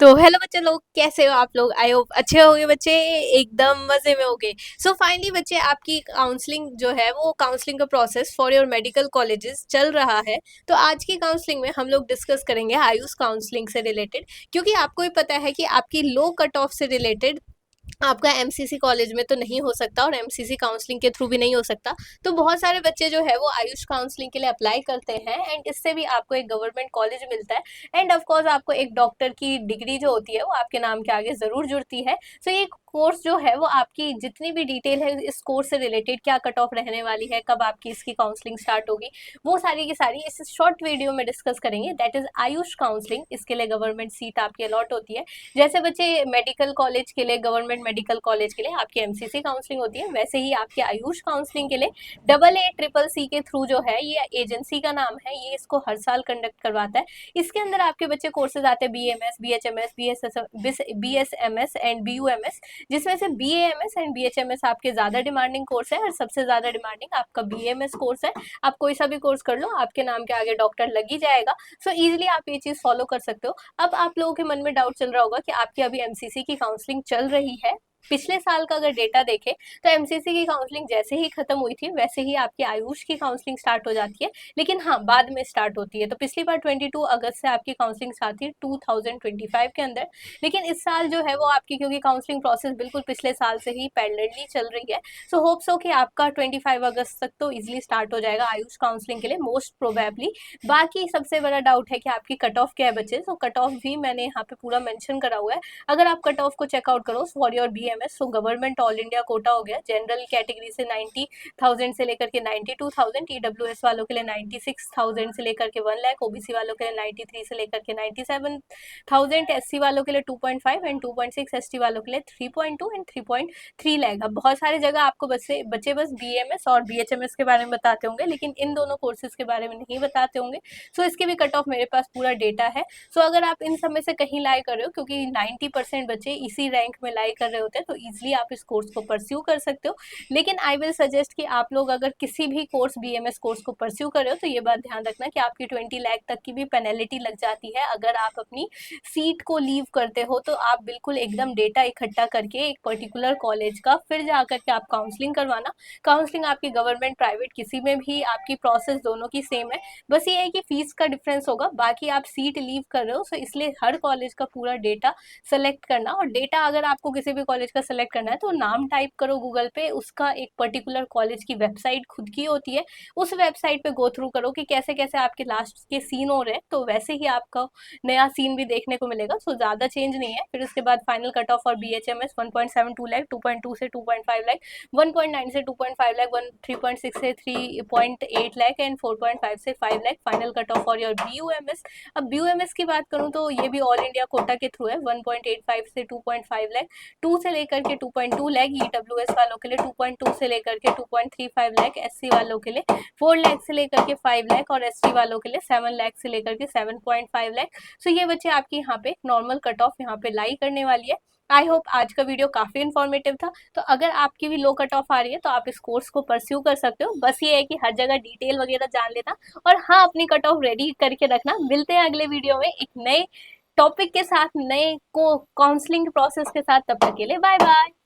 तो हेलो बच्चे लोग, कैसे हो आप लोग? आई होप अच्छे होगे बच्चे, एकदम मजे में होगे। सो फाइनली बच्चे, आपकी काउंसलिंग जो है वो काउंसलिंग का process for your medical colleges चल रहा है। तो आज की काउंसलिंग में हम लोग डिस्कस करेंगे आयुष काउंसलिंग से रिलेटेड, क्योंकि आपको भी पता है कि आपकी लो कट ऑफ से रिलेटेड आपका एमसीसी कॉलेज में तो नहीं हो सकता और एमसीसी काउंसलिंग के थ्रू भी नहीं हो सकता। तो बहुत सारे बच्चे जो है वो आयुष काउंसलिंग के लिए अप्लाई करते हैं एंड इससे भी आपको एक गवर्नमेंट कॉलेज मिलता है एंड ऑफ कोर्स आपको एक डॉक्टर की डिग्री जो होती है वो आपके नाम के आगे जरूर जुड़ती है। सो ये कोर्स जो है वो आपकी जितनी भी डिटेल है इस कोर्स से रिलेटेड, क्या कट ऑफ रहने वाली है, कब आपकी इसकी काउंसलिंग स्टार्ट होगी, वो सारी की सारी इस शॉर्ट वीडियो में डिस्कस करेंगे। That is Ayush counselling. इसके लिए गवर्नमेंट सीट आपकी अलॉट होती है। जैसे बच्चे मेडिकल कॉलेज के लिए, गवर्नमेंट मेडिकल कॉलेज के लिए आपकी एमसीसी काउंसलिंग होती है, वैसे ही आपके आयुष काउंसलिंग के लिए AA CCC के थ्रू जो है, ये एजेंसी का नाम है, ये इसको हर साल कंडक्ट करवाता है। इसके अंदर आपके बच्चे कोर्सेज आते हैं BMS, BHMS, BSMS and BUMS, जिसमें से BAMS एंड BHMS आपके ज्यादा डिमांडिंग कोर्स है और सबसे ज्यादा डिमांडिंग आपका BAMS कोर्स है। आप कोई सा भी कोर्स कर लो, आपके नाम के आगे डॉक्टर लग ही जाएगा। सो इजिली आप ये चीज फॉलो कर सकते हो। अब आप लोगों के मन में डाउट चल रहा होगा कि आपकी अभी एमसीसी की काउंसलिंग चल रही है। पिछले साल का अगर डेटा देखें तो एमसीसी की काउंसलिंग जैसे ही खत्म हुई थी वैसे ही आपकी आयुष की काउंसलिंग स्टार्ट हो जाती है, लेकिन हाँ बाद में स्टार्ट होती है। तो पिछली बार 22 अगस्त से आपकी काउंसलिंग स्टार्ट थी 2025 के अंदर, लेकिन इस साल जो है वो आपकी, क्योंकि काउंसलिंग प्रोसेस बिल्कुल पिछले साल से ही पैरेलली चल रही है, सो होप सो कि आपका 25 अगस्त तक तो इजिली स्टार्ट हो जाएगा आयुष काउंसलिंग के लिए मोस्ट प्रोबेबली। बाकी सबसे बड़ा डाउट है कि आपकी कट ऑफ क्या है बच्चे। तो कट ऑफ भी मैंने यहाँ पे पूरा मेंशन करा हुआ है। अगर आप कट ऑफ को चेकआउट करो फॉर योर BMS, तो गवर्नमेंट ऑल इंडिया कोटा हो गया, जनरल कैटेगरी से 90,000 से लेकर के 92,000, EWS वालों के लिए 96,000 से लेकर के 1 लाख, OBC वालों के लिए 93 से लेकर के 97,000, SC वालों के लिए 2.5 एंड 2.6, ST वालों के लिए 3.2 एंड 3.3 लाख। अब बहुत सारी जगह आपको बच्चे बस BMS और BHMS के बारे में बताते होंगे, लेकिन इन दोनों कोर्सेज के बारे में नहीं बताते होंगे। सो इसके भी कट ऑफ मेरे पास पूरा डेटा है। सो अगर आप इन सब में से कहीं लाई कर रहे हो, क्योंकि 90% बच्चे इसी रैंक में लाई कर रहे होते हैं, तो इजिली आप इस कोर्स को परस्यू कर सकते हो। लेकिन आई विल सजेस्ट कि आप लोग अगर किसी भी कोर्स BMS कोर्स को परस्यू कर रहे हो तो ये बात ध्यान रखना कि आपकी 20 लाख तक की भी पेनल्टी लग जाती है अगर आप अपनी सीट को लीव करते हो। तो आप बिल्कुल एकदम डेटा इकट्ठा करके एक पर्टिकुलर कॉलेज का फिर जाकर के आप काउंसलिंग करवाना। काउंसलिंग आपकी गवर्नमेंट प्राइवेट किसी में भी आपकी प्रोसेस दोनों की सेम है, बस ये है कि फीस का डिफरेंस होगा। बाकी आप सीट लीव कर रहे हो, सो इसलिए हर कॉलेज का पूरा डेटा सेलेक्ट करना। और डेटा अगर आपको किसी भी कॉलेज का सेलेक्ट करना है तो नाम टाइप करो गूगल पे, उसका एक पर्टिकुलर कॉलेज की वेबसाइट खुद की होती है, उस वेबसाइट पे गो थ्रू करो कि कैसे कैसे आपके लास्ट के सीन हो रहे हैं, तो वैसे ही आपका नया सीन भी देखने को मिलेगा। सो ज्यादा चेंज नहीं है। फिर उसके बाद फाइनल कट ऑफ और BHMS 1.72 लाख, 2.2 से 2.5 लाख, 1.9 से 2.5 लाख, 3.6 से 3.8 लाख एंड 4.5 से 5 लाख फाइनल कट ऑफ और योर BUMS। अब BUMS की बात करूं तो ये भी ऑल इंडिया कोटा के थ्रू है। 1.85 से 2.5 लाख, 2 से लेकर के 2.2 लाख EWS वालों के लिए, 2.2 से लेकर के 2.35 लाख SC वालों के लिए, 4 लाख से लेकर के 5 लाख और ST वालों के लिए 7 लाख से लेकर के 7.5 लाख। सो ये बच्चे आपकी यहाँ पे नॉर्मल कट ऑफ यहाँ पे लाई करने वाली है। आई होप आज का वीडियो काफी इन्फॉर्मेटिव था। तो अगर आपकी भी लो कट ऑफ आ रही है तो आप इस कोर्स को परस्यू कर सकते हो। बस ये है कि हर जगह डिटेल वगैरह जान लेना और हाँ अपनी कट ऑफ रेडी करके रखना। मिलते हैं अगले वीडियो में एक नए टॉपिक के साथ, नए को काउंसलिंग प्रोसेस के साथ। तब तक के लिए बाय बाय।